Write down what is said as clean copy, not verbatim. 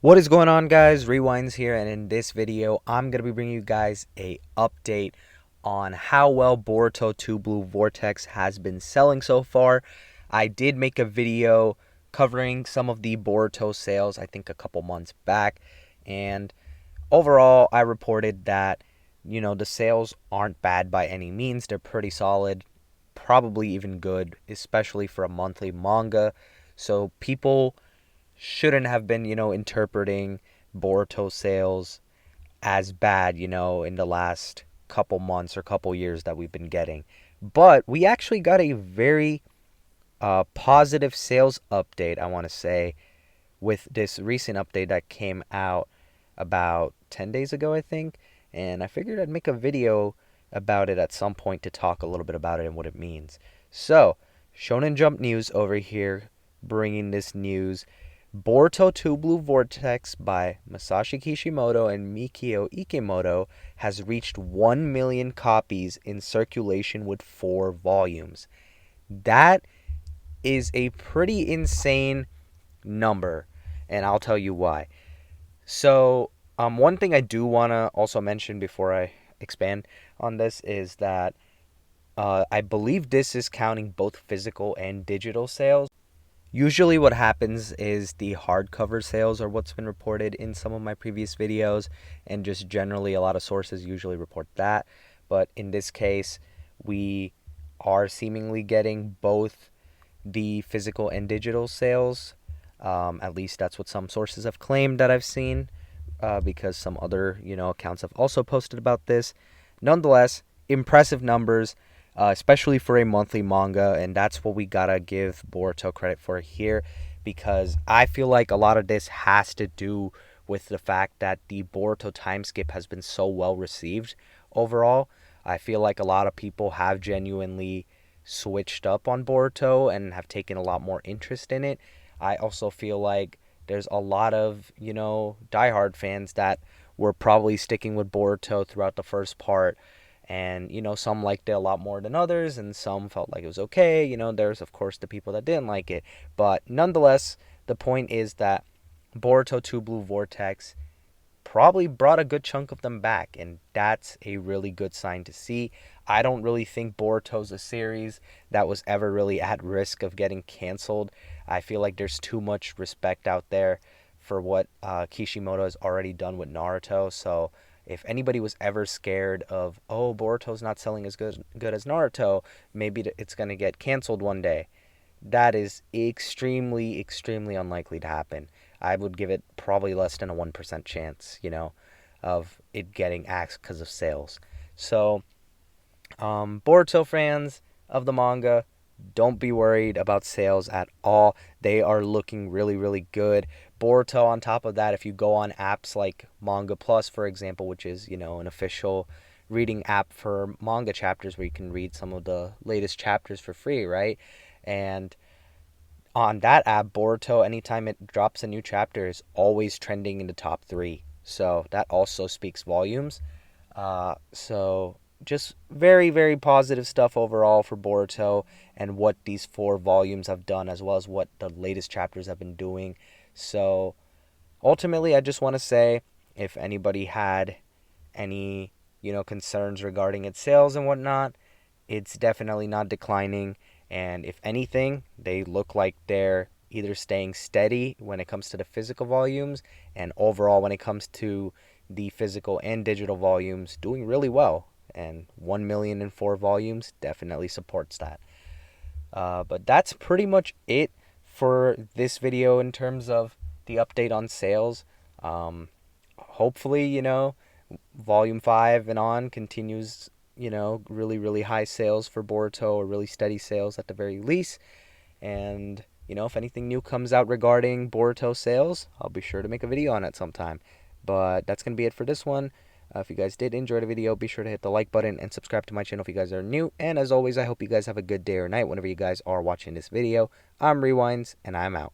What is going on, guys? Rewinds here, and in this video I'm going to be bringing you guys a update on how well Boruto 2 Blue Vortex has been selling so far. I did make a video covering some of the Boruto sales, I think a couple months back, and overall I reported that the sales aren't bad by any means. They're pretty solid, probably even good, especially for a monthly manga. So people shouldn't have been, interpreting Boruto sales as bad, in the last couple months or couple years that we've been getting. But we actually got a very positive sales update, I want to say, with this recent update that came out about 10 days ago, I think. And I figured I'd make a video about it at some point to talk a little bit about it and what it means. So, Shonen Jump News over here bringing this news. Boruto 2 Blue Vortex by Masashi Kishimoto and Mikio Ikemoto has reached 1 million copies in circulation with 4 volumes. That is a pretty insane number, and I'll tell you why. So, one thing I do want to also mention before I expand on this is that I believe this is counting both physical and digital sales. Usually what happens is the hardcover sales are what's been reported in some of my previous videos, and just generally a lot of sources usually report that. But in this case, we are seemingly getting both the physical and digital sales. At least that's what some sources have claimed that I've seen, because some other accounts have also posted about this. Nonetheless, impressive numbers, especially for a monthly manga, and that's what we gotta give Boruto credit for here, because I feel like a lot of this has to do with the fact that the Boruto time skip has been so well received overall. I feel like a lot of people have genuinely switched up on Boruto and have taken a lot more interest in it. I also feel like there's a lot of, diehard fans that were probably sticking with Boruto throughout the first part, and some liked it a lot more than others, and some felt like it was okay. There's of course the people that didn't like it, but nonetheless the point is that Boruto 2 Blue Vortex probably brought a good chunk of them back, and that's a really good sign to see. I don't really think Boruto's a series that was ever really at risk of getting canceled. I feel like there's too much respect out there for what Kishimoto has already done with Naruto. So if anybody was ever scared of, oh, Boruto's not selling as good as Naruto, maybe it's going to get canceled one day, that is extremely, extremely unlikely to happen. I would give it probably less than a 1% chance, of it getting axed because of sales. So, Boruto fans of the manga, don't be worried about sales at all. They are looking really, really good. Boruto, on top of that, if you go on apps like Manga Plus, for example, which is, an official reading app for manga chapters where you can read some of the latest chapters for free, right? And on that app, Boruto, anytime it drops a new chapter, is always trending in the top 3. So that also speaks volumes. So just very, very positive stuff overall for Boruto and what these 4 volumes have done, as well as what the latest chapters have been doing. So ultimately, I just want to say, if anybody had any, concerns regarding its sales and whatnot, it's definitely not declining. And if anything, they look like they're either staying steady when it comes to the physical volumes, and overall when it comes to the physical and digital volumes, doing really well. And 1 million in 4 volumes definitely supports that. But that's pretty much it for this video in terms of the update on sales. Hopefully, volume 5 and on continues, really, really high sales for Boruto, or really steady sales at the very least. And, if anything new comes out regarding Boruto sales, I'll be sure to make a video on it sometime. But that's going to be it for this one. If you guys did enjoy the video, be sure to hit the like button and subscribe to my channel if you guys are new. And as always, I hope you guys have a good day or night whenever you guys are watching this video. I'm Rewinds, and I'm out.